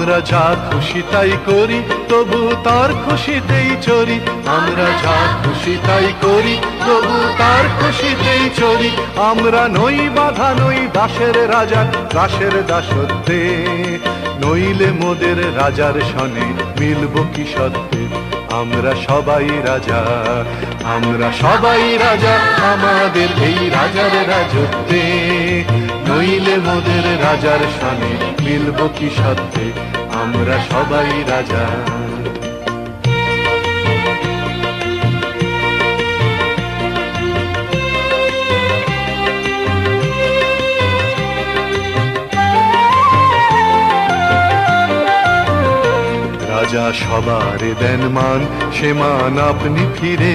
আমরা যা খুশি তাই করি, তবু তার খুশিতেই চরি। আমরা যা খুশি তাই করি, তবু তার খুশিতেই চরি। আমরা নই বাধা, নই দাসের রাজার দাসের দাসত্বে, নইলে মোদের রাজার সনে মিলব কি সত্ত্বে। আমরা সবাই রাজা, আমরা সবাই রাজা আমাদের এই রাজার রাজত্বে, নইলে মোদের রাজার সনে মিলব কি সত্ত্বে। আমরা সবাই রাজা। রাজা সবার দেন মান, সে মান আপনি ফিরে